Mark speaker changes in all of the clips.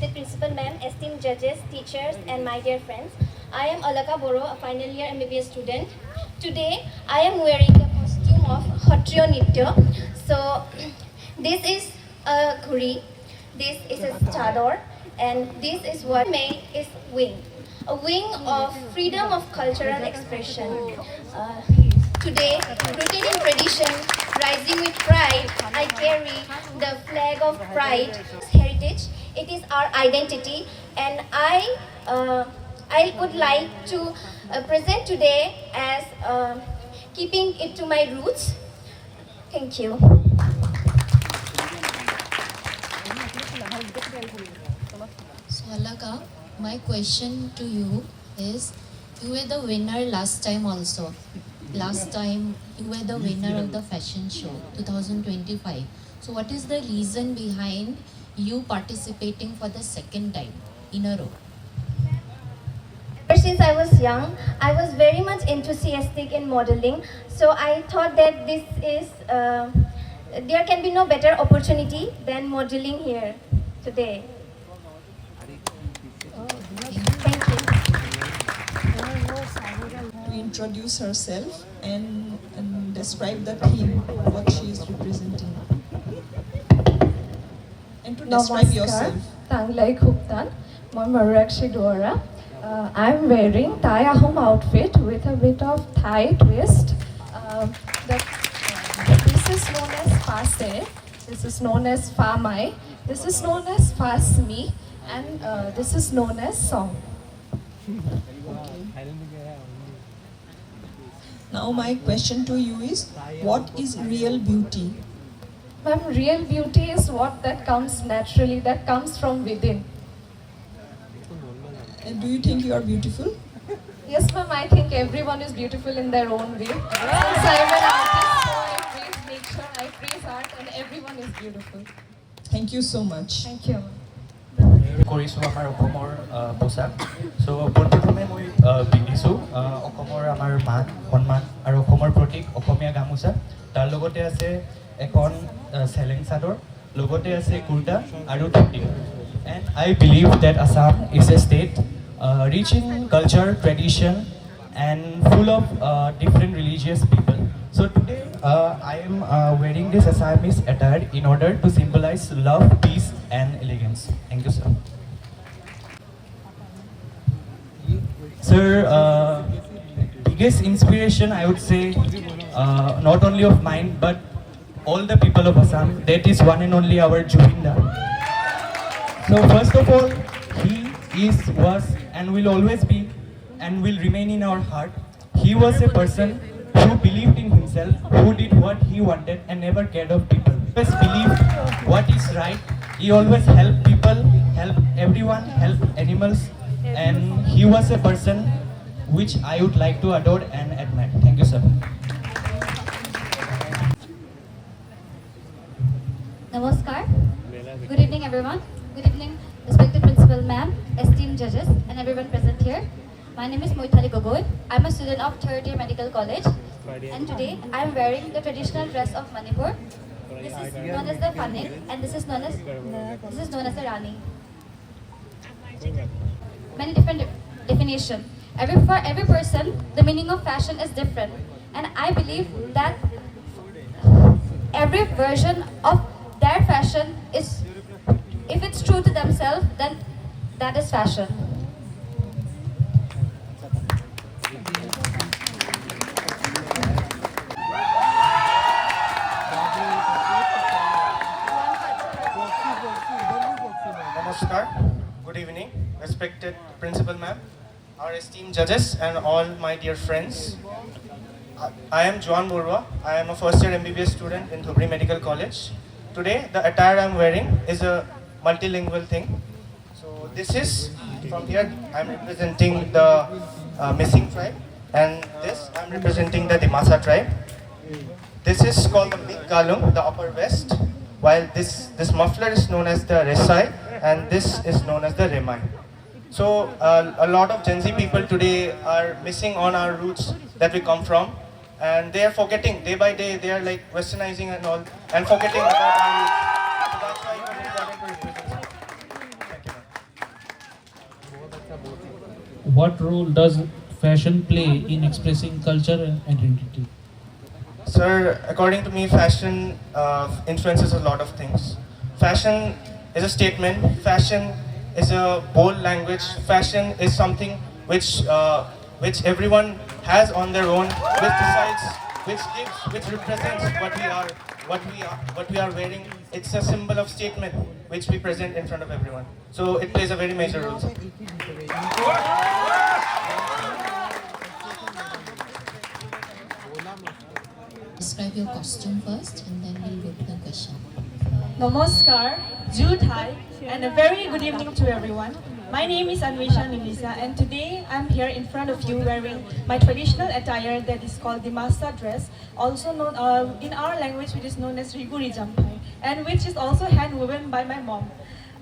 Speaker 1: respected principal ma'am, esteemed judges, teachers, and my dear friends. I am Alaka Boro, a final year MBBS student. Today, I am wearing the costume of Khatriya Nitya. So, this is a ghuri, this is a chador, and this is what made is wing. A wing of freedom of cultural expression. Today, rooted in tradition, rising with pride, I carry the flag of pride, heritage. It is our identity, and I would like to present today as keeping it to my roots. Thank you.
Speaker 2: So Alaka, my question to you is, you were the winner last time also. Last time you were the winner of the fashion show 2025. So what is the reason behind you participating for the second time in a row?
Speaker 1: Ever since I was young, I was very much enthusiastic in modeling. So I thought that this is, there can be no better opportunity than modeling here today. Thank you.
Speaker 3: To introduce herself and describe the theme, what she is representing. And to describe yourself.
Speaker 4: Tanglai Khuptan, মই Marurakshi Dora. I'm wearing Thai Ahom outfit with a bit of Thai twist. This is known as Fase, this is known as Famai, this is known as Fasmi, and this is known as Song.
Speaker 3: Now my question to you is, what is real beauty?
Speaker 4: Ma'am, real beauty is what that comes naturally, that comes from within.
Speaker 3: And do you think you are beautiful?
Speaker 4: Yes, ma'am, I think everyone is beautiful in their own way. Since I'm an artist, so I praise nature, I praise art, and everyone is beautiful.
Speaker 3: Thank you so much.
Speaker 4: Thank you.
Speaker 5: কৰিছোঁ আমাৰ অসমৰ পোচাক চ' পোনপ্ৰথমে মই পিন্ধিছোঁ অসমৰ আমাৰ মান সন্মান আৰু অসমৰ প্ৰতীক অসমীয়া গামোচা তাৰ লগতে আছে এখন চেলেং চাদৰ লগতে আছে কুৰ্তা আৰু dhoti and I believe date Assam is a state rich in culture, tradition, and full of different religious people. So today I am wearing this Assamese attire in order to symbolize love, peace, and elegance. Thank you, sir. Sir, biggest inspiration I would say not only of mine but all the people of Assam. That is one and only our Jubinda. So first of all, he is, was, and will always be, and will remain in our heart. He was a person who believed in himself, who did what he wanted and never cared of people. He always believed what is right. He always helped people, helped everyone, helped animals, and he was a person which I would like to adore and admire. Thank you, sir.
Speaker 6: Namaskar. Good evening, everyone. Good evening, respected principal ma'am, esteemed judges, and everyone present here. My name is Moithali Gogoi. I'm a student of third year medical college, and today I'm wearing the traditional dress of Manipur. This is known as the Fanik, and this is known as the Rani. Many different definition. For every person, the meaning of fashion is different, and I believe that every version of their fashion is, if it's true to themselves, then that is fashion.
Speaker 7: Namaskar. Good evening, respected principal ma'am, our esteemed judges, and all my dear friends. I am Juan Borua. I am a first year MBBS student in Dhubri Medical College. Today, the attire I'm wearing is a multilingual thing. So this is, from here, I'm representing the Missing tribe, and this, I'm representing the Dimasa tribe. This is called the Big Galung, the upper vest, while this muffler is known as the Resai, and this is known as the Remai. So a lot of Gen Z people today are missing on our roots that we come from, and they are forgetting day by day. They are like westernizing and all, and forgetting about our roots. So that's why it was important to represent. Thank you.
Speaker 8: What role does fashion play in expressing culture and identity?
Speaker 7: Sir, according to me, fashion influences a lot of things. Fashion is a statement. Fashion is a bold language. Fashion is something which everyone has on their own, which decides, which represents what we are wearing. It's a symbol of statement which we present in front of everyone. So it plays a very major role.
Speaker 2: Describe your costume first and then we'll go to the question.
Speaker 9: Namaskar, Ju Thai, and a very good evening to everyone. My name is Anwisha Nimisa, and today I'm here in front of you wearing my traditional attire that is called the Masa dress, also known in our language which is known as Riguri Jampai, and which is also hand woven by my mom.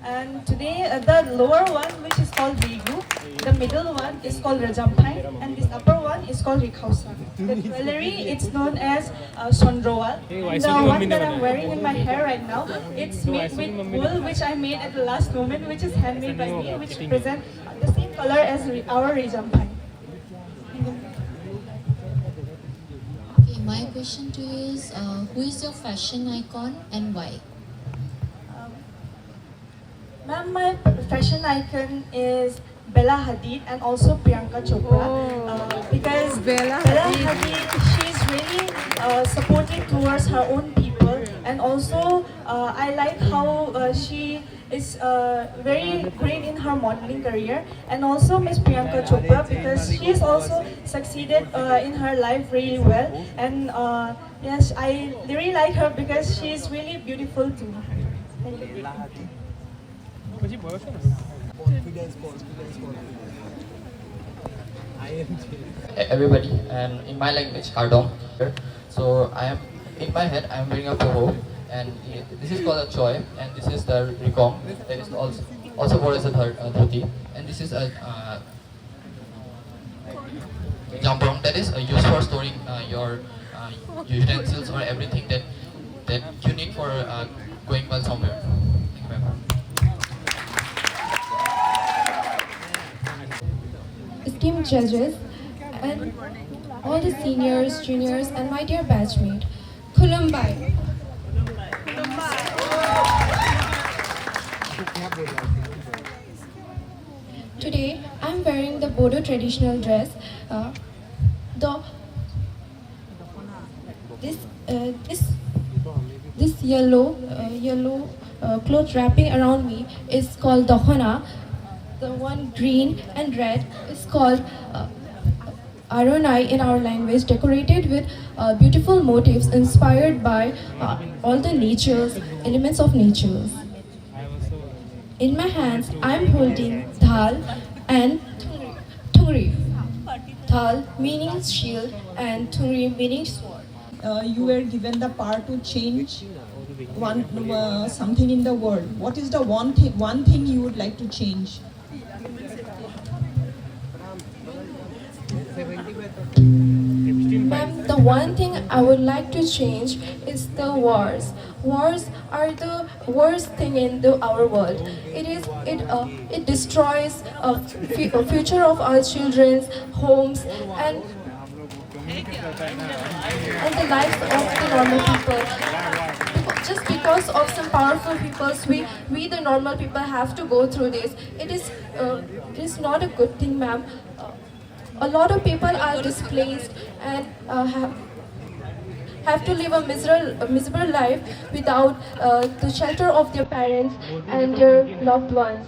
Speaker 9: And today the lower one, which is called Rigu, the middle one is called Rajampai, and this upper one is called Rikausa. The jewelry, it's known as Sondrowal. The one that I'm wearing in my hair right now, it's made with wool, which I made at the last moment, which is handmade by me, which represents the same color as our Rajampai.
Speaker 2: Okay, my question to you is, who is your fashion icon and why?
Speaker 9: Ma'am, my fashion icon is Bella Hadid and also Priyanka Chopra. Because Bella Hadid, she's really supportive towards her own people, and also I like how she is very great in her modeling career, and also Miss Priyanka Chopra because she has also succeeded in her life really well, and yes, I really like her because she is really beautiful too. Thank you.
Speaker 10: Everybody, and in my language, Kardong. So I am in my head. I am wearing a poho, and this is called a choi, and this is the rikong. That is also called as a dhoti, and this is a jambrong. That is used for storing your utensils or everything that you need for going well somewhere. Thank you very much.
Speaker 4: Esteemed judges, and all the seniors, juniors, and my dear batchmate, Kulumbai. Today, I'm wearing the Bodo traditional dress. This yellow cloth wrapping around me is called Dohona. The one green and red is called Aronai in our language, decorated with beautiful motifs inspired by all the natures, elements of nature. In my hands, I'm holding Dhal and Thungri. Dhal meaning shield and Thungri meaning sword.
Speaker 3: You were given the power to change something in the world. What is the one thing you would like to change?
Speaker 4: Ma'am, the one thing I would like to change is the wars. Wars are the worst thing in our world. It destroys future of our children's homes and the lives of the normal people. Just because of some powerful peoples, we the normal people have to go through this. It is not a good thing, ma'am. A lot of people are displaced and have to live a miserable life without the shelter of their parents and their loved ones.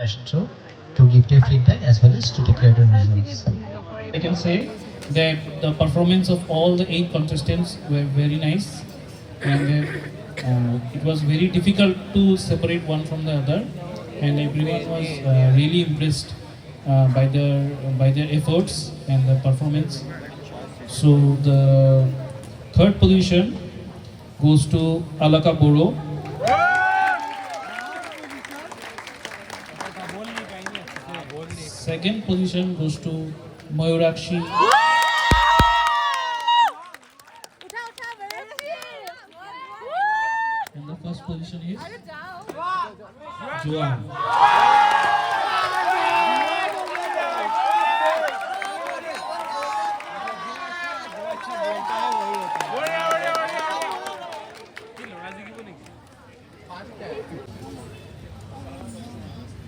Speaker 11: Fashion show to give their feedback as well as to declare the results.
Speaker 8: I can say that the performance of all the 8 contestants were very nice, and it was very difficult to separate one from the other, and everyone was really impressed by their efforts and the performance. So the third position goes to Alaka Boro. Second position goes to Mayurakshi. And the first position is Joan.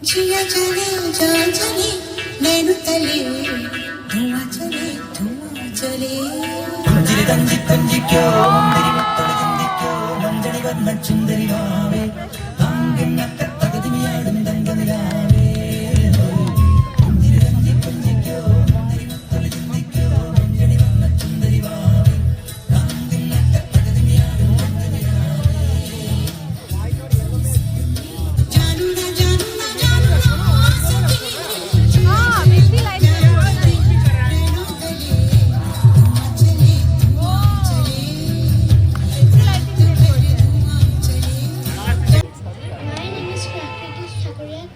Speaker 12: जिया चले जान चले नैन तले धुआं चले मंजिल तंजी तंजी क्यों मेरी मत्तड़ जिंदी क्यों मंजड़ी वरना चुंदरी वावे तांगन तक दुनिया डंदन लावे मंजिल तंजी तंजी क्यों मेरी मत्तड़ जिंदी क्यों मंजड़ी वरना चुंदरी वावे तांगन तक दुनिया डंदन लावे जानू ना जानू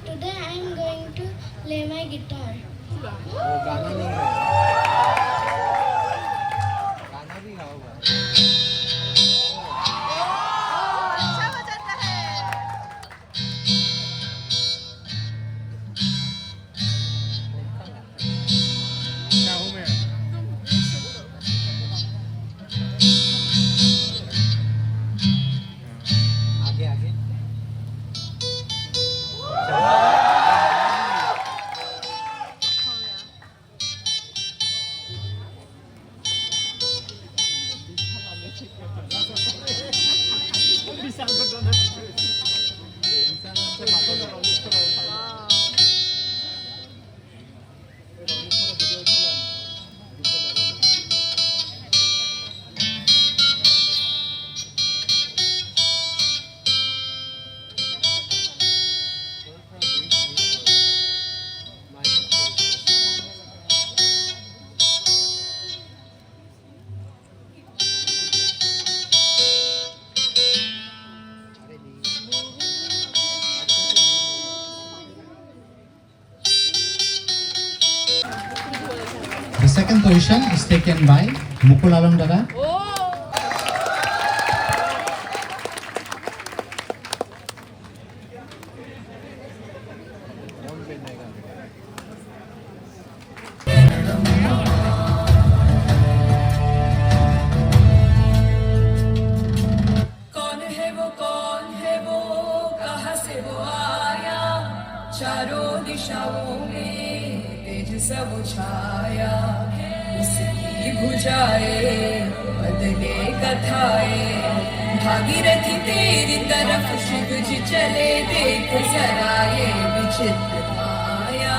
Speaker 1: Today I am going to play my guitar.
Speaker 11: The second position is taken by Mukul Alam Dada.
Speaker 12: चारों दिशाओं में तेज सब छाया उसकी भुजाएं बदले कथाएं भागीरथी तेरी तरफ शिव जी चले देख जरा ये विचित्र माया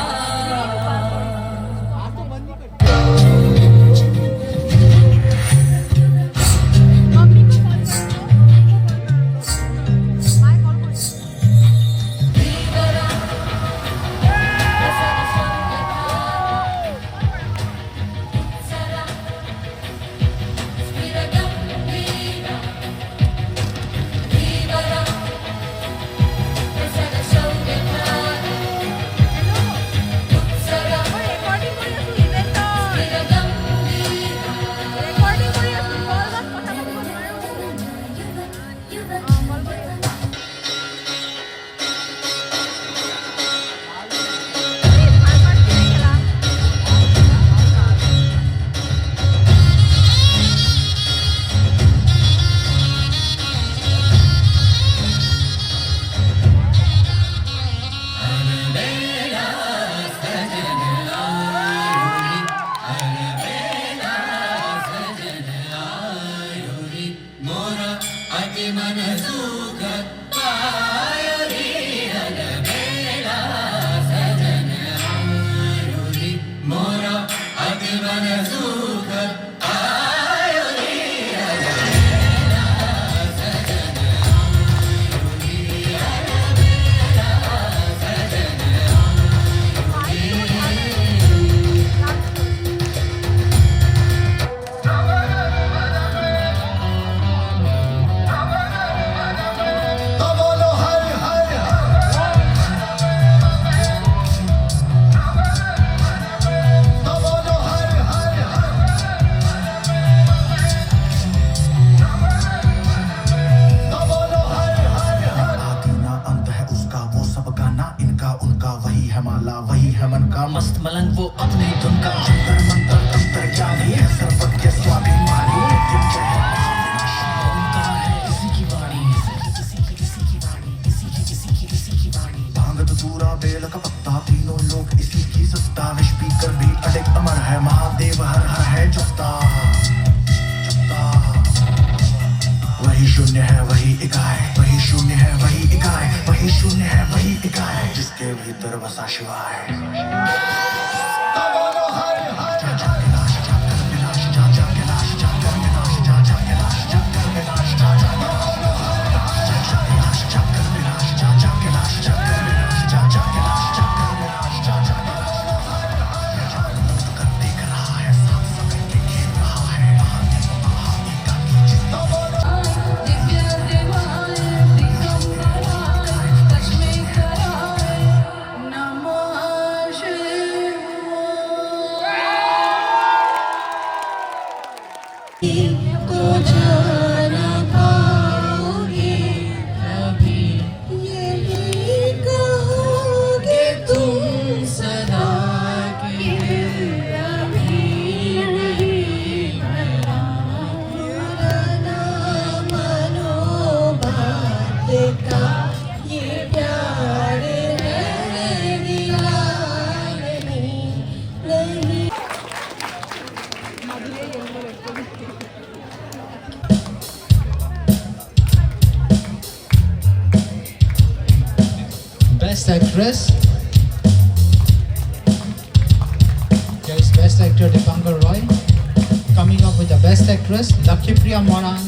Speaker 12: उनका, वही है माला वही है मन का मस्त मलंग वो अपनी धुन का जंतर मंतर तंत्र ज्ञानी है सर्वज्ञ स्वाभिमानी नित्य जय उनका है इसी की वाणी इसी की वाणी भांग धतूरा बेल का पत्ता तीनों लोग इसी की सत्ता विस्पीकर भी अडिग अमर है महादेव हर हर है जुत्ता वही शून्य है वही इकाई वही शून्य है वही इकाई वही शून्य है वही इकाई जिसके भीतर बसा शिवाय
Speaker 11: Best Actress. There is Best Actor Dipankar Roy. Coming up with the Best Actress, Lakshmipriya Moran.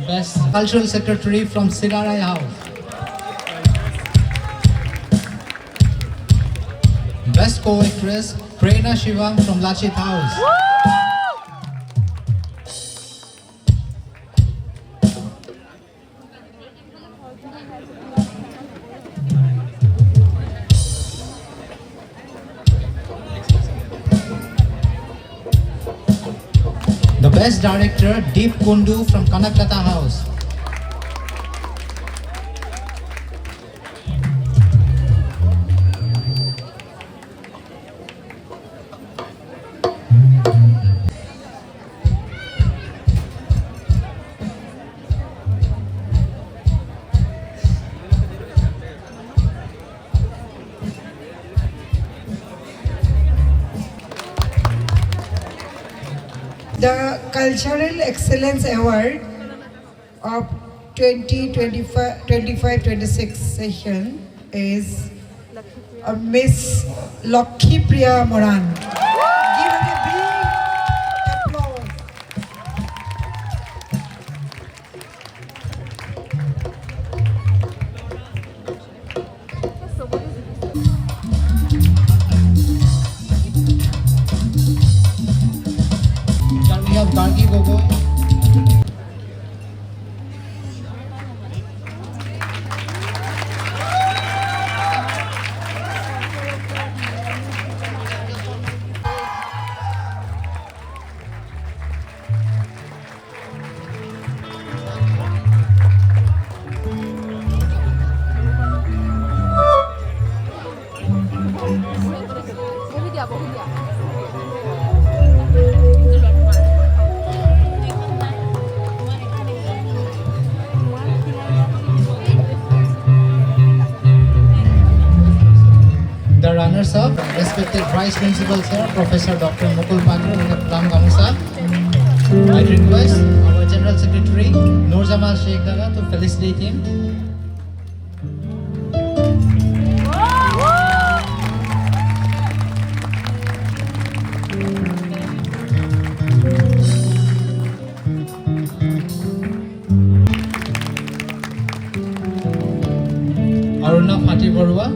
Speaker 11: Best Cultural Secretary from Sigarai House. Best Co-Actress, Prerna Shivam from Lachit House. The Best Director, Deep Kundu from Kanaklata House.
Speaker 13: The Cultural Excellence Award of 2025-26 session is Miss Lakshmipriya Moran. Give her a big applause.
Speaker 11: Can we have Gargi Gogoi? The runners-up, respected Vice Principal Sir, Professor Dr. Mukul Patra with a plum gamusa. I request our General Secretary, Nur Jamal Sheikh Daga, to felicitate him. Aruna Phati Barua.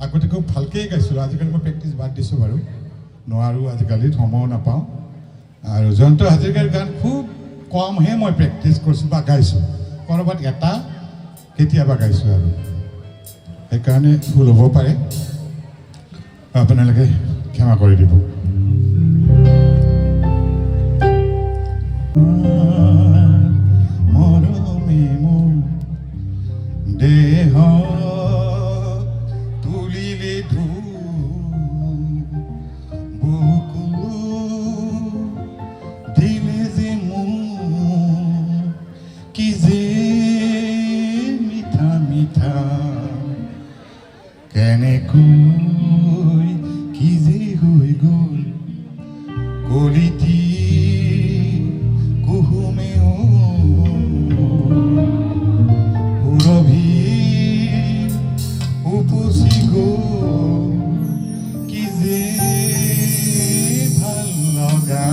Speaker 14: আগতে খুব ভালকৈ গাইছিলোঁ আজিকালি মই practice বাদ দিছোঁ বাৰু নোৱাৰোঁ আজিকালি সময় নাপাওঁ আৰু জয়ন্ত হাজৰিকাৰ গান খুব কমহে মই প্ৰেক্টিছ কৰিছোঁ বা গাইছোঁ ক'ৰবাত এটা কেতিয়াবা গাইছোঁ আৰু সেইকাৰণে ভুল হ'ব পাৰে আপোনালোকে ক্ষমা কৰি দিব মৰমে মোৰ দেহ তুলিলে বুকু দিলে যে মোৰ কি যে মিঠা মিঠা কেনেকৈ কি যে হৈ গ'ল কলিটি কুহুমে সুৰভি উপচি গ'ল কি যে ভাল লগা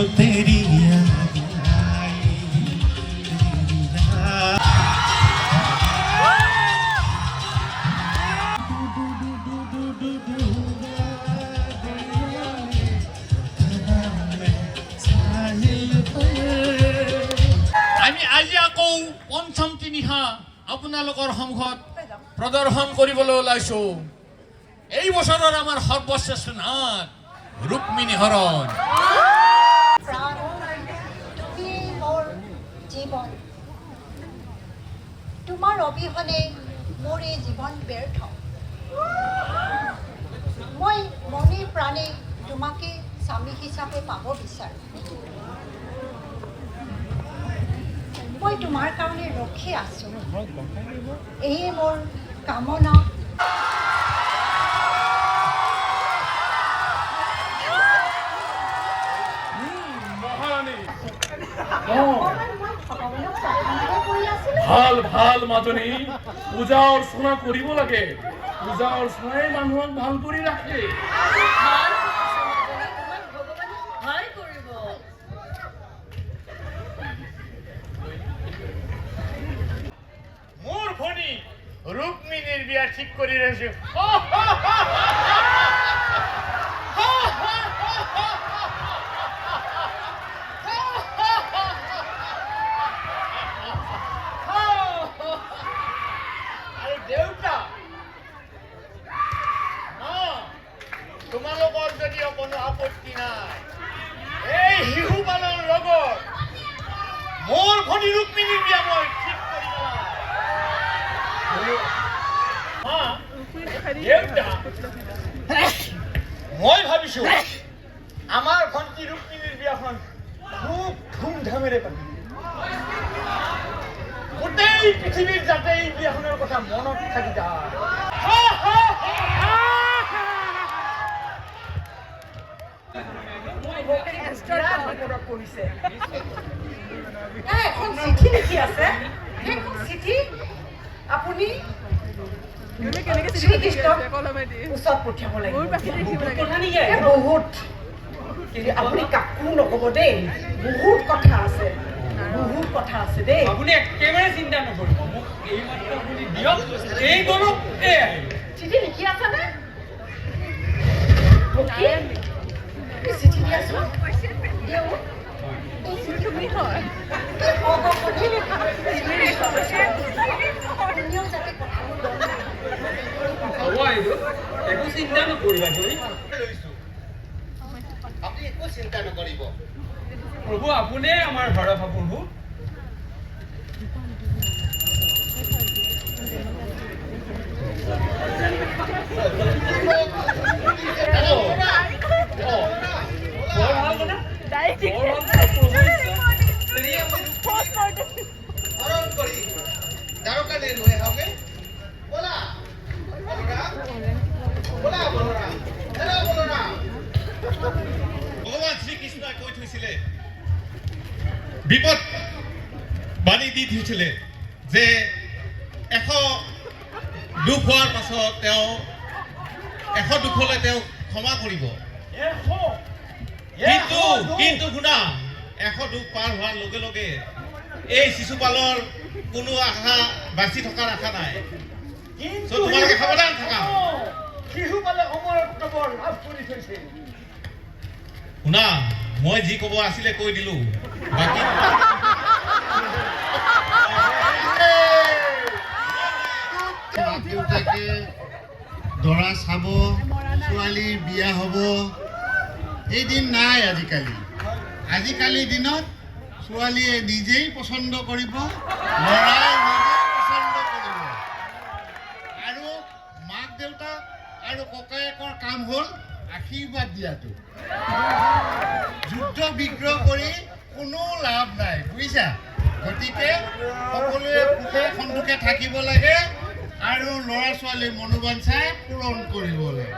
Speaker 14: तेरी याद
Speaker 15: আমি আজি আকৌ পঞ্চমটি নিশা আপোনালোকৰ সন্মুখত প্ৰদৰ্শন কৰিবলৈ ওলাইছো এই বছৰৰ আমাৰ সৰ্বশ্ৰেষ্ঠ নাট ৰুক্মিণী হৰণ
Speaker 16: তুমি মোৰ জীৱন তোমাৰ অবিহনে মোৰ এই জীৱন ব্যৰ্থ মই মনে প্ৰাণে তোমাকে স্বামী হিচাপে পাব বিচাৰোঁ মই তোমাৰ কাৰণে ৰখি আছোঁ এয়ে মোৰ কামনা
Speaker 15: ভাল ভাল মাজনী পূজা অৰ্চনা কৰিব লাগে পূজা অৰ্চনাই মানুহক ভাল কৰি ৰাখে মোৰ ভনী ৰুক্মিণীৰ বিয়া ঠিক কৰি ৰাখিছো তোমালোকৰ যদিও কোনো আপত্তি নাই এই শিশু পালৰ লগত মোৰ ভনী ৰুক্মিণীৰ বিয়া মই ঠিক কৰি মই ভাবিছো আমাৰ ভণ্টি ৰুক্মিণীৰ বিয়াখন খুব ধুমধামেৰে পাতিম গোটেই পৃথিৱীৰ যাতে এই বিয়াখনৰ কথা মনত থাকি যায়
Speaker 17: কৰিছে এখন চিঠি লিখি আছে সেইখন চিঠি আপুনি শ্ৰীকৃষ্ণক ওচৰত পঠিয়াব লাগিব বহুত কিন্তু আপুনি কাকো নক'ব দেই বহুত কথা আছে দেই
Speaker 18: আপুনি একেবাৰে চিন্তা নকৰিব মোক এই মাত্ৰ আপুনি দিয়ক এই গৰম
Speaker 17: চিঠি লিখি আছে নে চিঠি দি আছো
Speaker 18: একো চিন্তা নকৰিবা তুমি
Speaker 11: আপুনি একো চিন্তা নকৰিব
Speaker 18: প্ৰভু আপুনিয়ে আমাৰ ভৰসা প্ৰভু
Speaker 15: ভগৱান শ্ৰীকৃষ্ণই কৈ থৈছিলে বিপদ বাণী দি থৈছিলে যে 100 দুখ হোৱাৰ পাছত তেওঁ 100 দুখলৈ তেওঁ ক্ষমা কৰিব কিন্তু শুনা 100 দুখ পাৰ হোৱাৰ লগে লগে এই শিশুপালৰ কোনো আশা বাচি থকাৰ আশা নাই তোমালোকে সাৱধান থাকা
Speaker 18: শিশুপালে অমৰত্ব লাভ কৰি থৈছে
Speaker 15: শুনা মই যি ক'ব আছিলে কৈ দিলো বাকী
Speaker 11: দেউতাকে দৰা চাব ছোৱালীৰ বিয়া হ'ব এই দিন নাই আজিকালিৰ দিনত ছোৱালীয়ে নিজেই পচন্দ কৰিব ল'ৰাই নিজেই পচন্দ কৰিব আৰু মাক দেউতাক আৰু ককায়েকৰ কাম হ'ল আশীৰ্বাদ দিয়াটো যুদ্ধ বিগ্ৰহ কৰি কোনো লাভ নাই বুজিছা গতিকে সকলোৱে সুখে সন্মুখে থাকিব লাগে আৰু ল'ৰা ছোৱালীৰ মনোবাঞ্ছা পূৰণ কৰিব লাগে